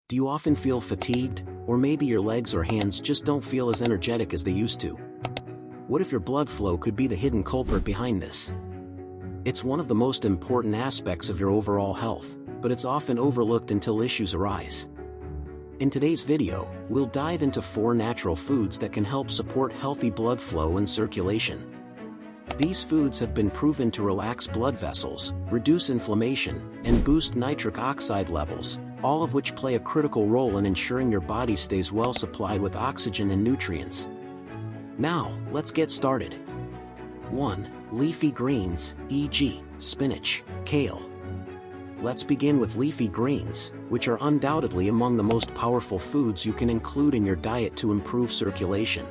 Do you often feel fatigued, or maybe your legs or hands just don't feel as energetic as they used to? What if your blood flow could be the hidden culprit behind this? It's one of the most important aspects of your overall health, but it's often overlooked until issues arise. In today's video, we'll dive into 4 natural foods that can help support healthy blood flow and circulation. These foods have been proven to relax blood vessels, reduce inflammation, and boost nitric oxide levels, all of which play a critical role in ensuring your body stays well supplied with oxygen and nutrients. Now, let's get started. 1. Leafy greens, e.g., spinach, kale. Let's begin with leafy greens, which are undoubtedly among the most powerful foods you can include in your diet to improve circulation.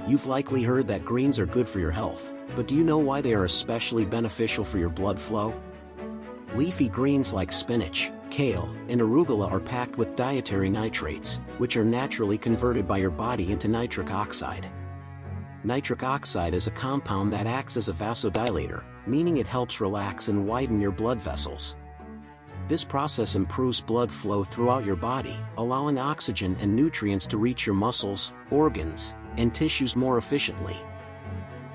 You've likely heard that greens are good for your health, but do you know why they are especially beneficial for your blood flow? Leafy greens like spinach, kale, and arugula are packed with dietary nitrates, which are naturally converted by your body into nitric oxide. Nitric oxide is a compound that acts as a vasodilator, meaning it helps relax and widen your blood vessels. This process improves blood flow throughout your body, allowing oxygen and nutrients to reach your muscles, organs, and tissues more efficiently.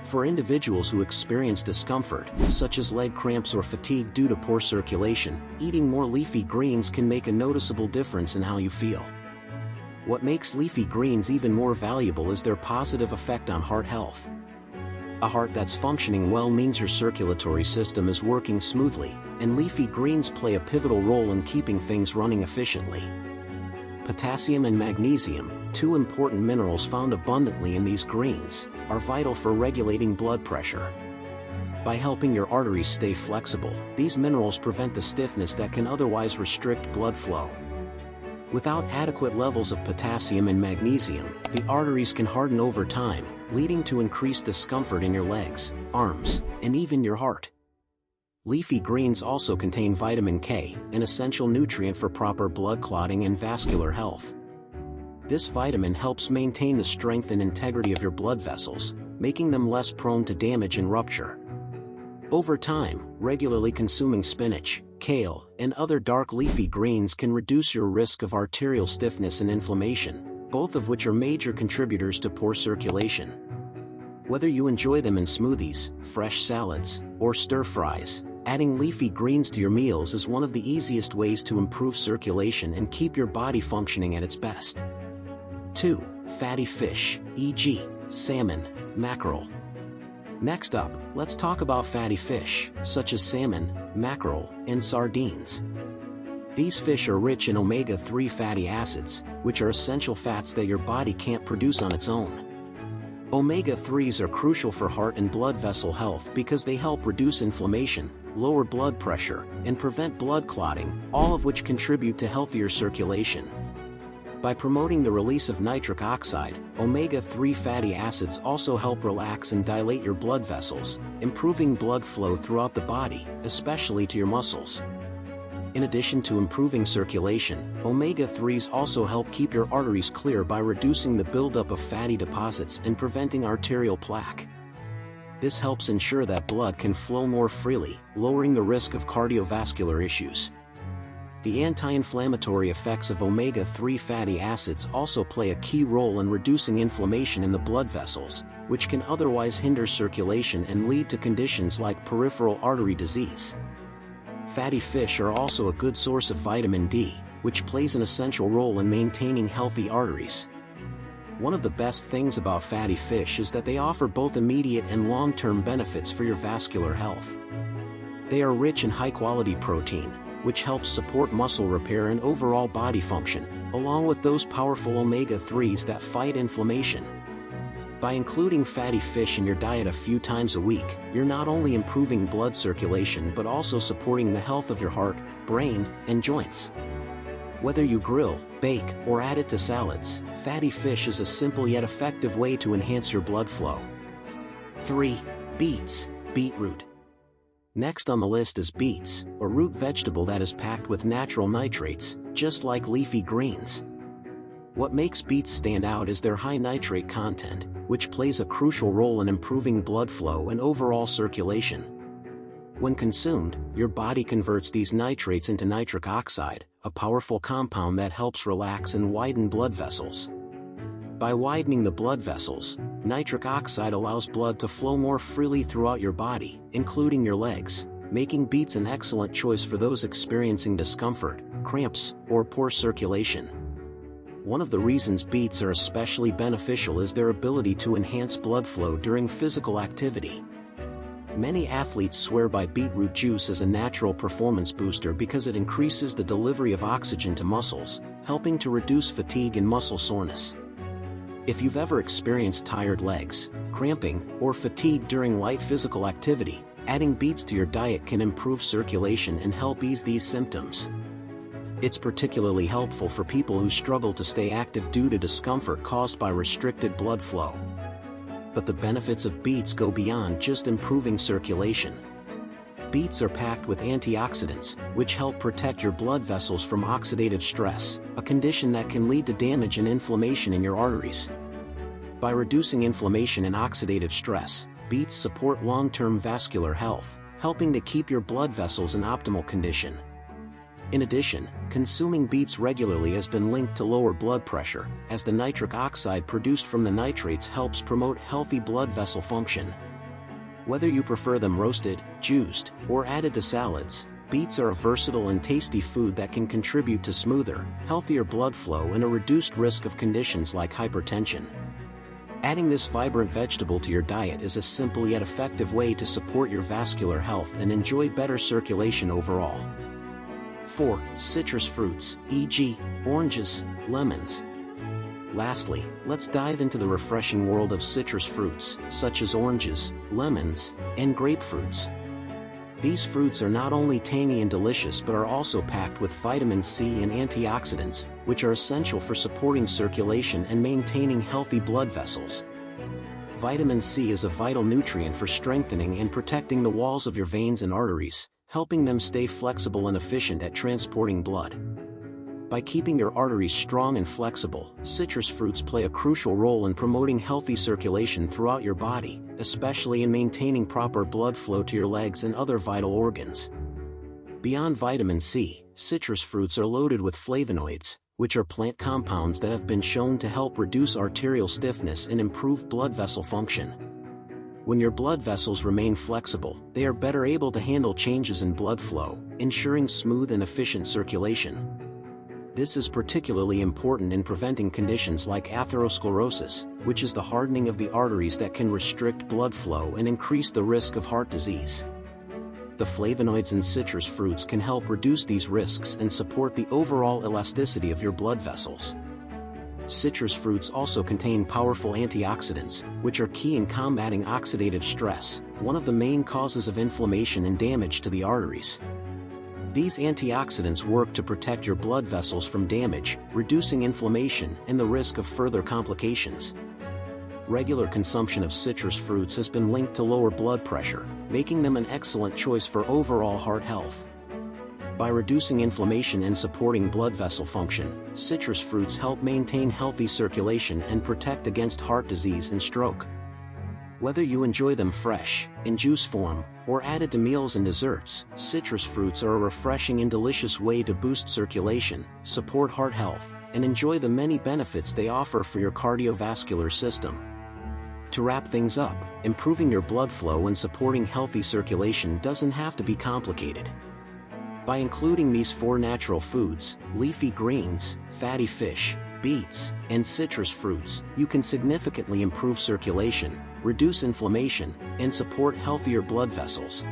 For individuals who experience discomfort, such as leg cramps or fatigue due to poor circulation, eating more leafy greens can make a noticeable difference in how you feel. What makes leafy greens even more valuable is their positive effect on heart health. A heart that's functioning well means your circulatory system is working smoothly, and leafy greens play a pivotal role in keeping things running efficiently. Potassium and magnesium, 2 important minerals found abundantly in these greens, are vital for regulating blood pressure. By helping your arteries stay flexible, these minerals prevent the stiffness that can otherwise restrict blood flow. Without adequate levels of potassium and magnesium, the arteries can harden over time, leading to increased discomfort in your legs, arms, and even your heart. Leafy greens also contain vitamin K, an essential nutrient for proper blood clotting and vascular health. This vitamin helps maintain the strength and integrity of your blood vessels, making them less prone to damage and rupture. Over time, regularly consuming spinach, kale, and other dark leafy greens can reduce your risk of arterial stiffness and inflammation, both of which are major contributors to poor circulation. Whether you enjoy them in smoothies, fresh salads, or stir-fries, adding leafy greens to your meals is one of the easiest ways to improve circulation and keep your body functioning at its best. 2. Fatty fish, e.g., salmon, mackerel. Next up, let's talk about fatty fish, such as salmon, mackerel, and sardines. These fish are rich in omega-3 fatty acids, which are essential fats that your body can't produce on its own. Omega-3s are crucial for heart and blood vessel health because they help reduce inflammation, lower blood pressure, and prevent blood clotting, all of which contribute to healthier circulation. By promoting the release of nitric oxide, omega-3 fatty acids also help relax and dilate your blood vessels, improving blood flow throughout the body, especially to your muscles. In addition to improving circulation, omega-3s also help keep your arteries clear by reducing the buildup of fatty deposits and preventing arterial plaque. This helps ensure that blood can flow more freely, lowering the risk of cardiovascular issues. The anti-inflammatory effects of omega-3 fatty acids also play a key role in reducing inflammation in the blood vessels, which can otherwise hinder circulation and lead to conditions like peripheral artery disease. Fatty fish are also a good source of vitamin D, which plays an essential role in maintaining healthy arteries. One of the best things about fatty fish is that they offer both immediate and long-term benefits for your vascular health. They are rich in high-quality protein, which helps support muscle repair and overall body function, along with those powerful omega-3s that fight inflammation. By including fatty fish in your diet a few times a week, you're not only improving blood circulation but also supporting the health of your heart, brain, and joints. Whether you grill, bake, or add it to salads, fatty fish is a simple yet effective way to enhance your blood flow. 3. Beets, beetroot. Next on the list is beets, a root vegetable that is packed with natural nitrates, just like leafy greens. What makes beets stand out is their high nitrate content, which plays a crucial role in improving blood flow and overall circulation. When consumed, your body converts these nitrates into nitric oxide, a powerful compound that helps relax and widen blood vessels. By widening the blood vessels, nitric oxide allows blood to flow more freely throughout your body, including your legs, making beets an excellent choice for those experiencing discomfort, cramps, or poor circulation. One of the reasons beets are especially beneficial is their ability to enhance blood flow during physical activity. Many athletes swear by beetroot juice as a natural performance booster because it increases the delivery of oxygen to muscles, helping to reduce fatigue and muscle soreness. If you've ever experienced tired legs, cramping, or fatigue during light physical activity, adding beets to your diet can improve circulation and help ease these symptoms. It's particularly helpful for people who struggle to stay active due to discomfort caused by restricted blood flow. But the benefits of beets go beyond just improving circulation. Beets are packed with antioxidants, which help protect your blood vessels from oxidative stress, a condition that can lead to damage and inflammation in your arteries. By reducing inflammation and oxidative stress, beets support long-term vascular health, helping to keep your blood vessels in optimal condition. In addition, consuming beets regularly has been linked to lower blood pressure, as the nitric oxide produced from the nitrates helps promote healthy blood vessel function. Whether you prefer them roasted, juiced, or added to salads, beets are a versatile and tasty food that can contribute to smoother, healthier blood flow and a reduced risk of conditions like hypertension. Adding this vibrant vegetable to your diet is a simple yet effective way to support your vascular health and enjoy better circulation overall. 4. Citrus fruits, e.g., oranges, lemons. Lastly, let's dive into the refreshing world of citrus fruits, such as oranges, lemons, and grapefruits. These fruits are not only tangy and delicious but are also packed with vitamin C and antioxidants, which are essential for supporting circulation and maintaining healthy blood vessels. Vitamin C is a vital nutrient for strengthening and protecting the walls of your veins and arteries, helping them stay flexible and efficient at transporting blood. By keeping your arteries strong and flexible, citrus fruits play a crucial role in promoting healthy circulation throughout your body, especially in maintaining proper blood flow to your legs and other vital organs. Beyond vitamin C, citrus fruits are loaded with flavonoids, which are plant compounds that have been shown to help reduce arterial stiffness and improve blood vessel function. When your blood vessels remain flexible, they are better able to handle changes in blood flow, ensuring smooth and efficient circulation. This is particularly important in preventing conditions like atherosclerosis, which is the hardening of the arteries that can restrict blood flow and increase the risk of heart disease. The flavonoids in citrus fruits can help reduce these risks and support the overall elasticity of your blood vessels. Citrus fruits also contain powerful antioxidants, which are key in combating oxidative stress, one of the main causes of inflammation and damage to the arteries. These antioxidants work to protect your blood vessels from damage, reducing inflammation and the risk of further complications. Regular consumption of citrus fruits has been linked to lower blood pressure, making them an excellent choice for overall heart health. By reducing inflammation and supporting blood vessel function, citrus fruits help maintain healthy circulation and protect against heart disease and stroke. Whether you enjoy them fresh, in juice form, or added to meals and desserts, citrus fruits are a refreshing and delicious way to boost circulation, support heart health, and enjoy the many benefits they offer for your cardiovascular system. To wrap things up, improving your blood flow and supporting healthy circulation doesn't have to be complicated. By including these 4 natural foods, leafy greens, fatty fish, beets, and citrus fruits, you can significantly improve circulation, reduce inflammation, and support healthier blood vessels.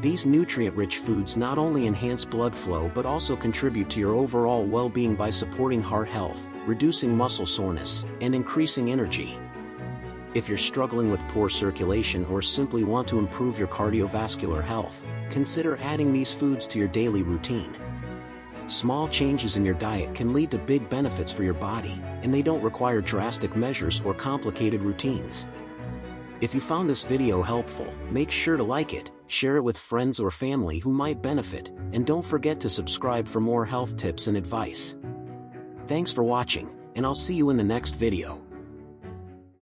These nutrient-rich foods not only enhance blood flow but also contribute to your overall well-being by supporting heart health, reducing muscle soreness, and increasing energy. If you're struggling with poor circulation or simply want to improve your cardiovascular health, consider adding these foods to your daily routine. Small changes in your diet can lead to big benefits for your body, and they don't require drastic measures or complicated routines. If you found this video helpful, make sure to like it, share it with friends or family who might benefit, and don't forget to subscribe for more health tips and advice. Thanks for watching, and I'll see you in the next video.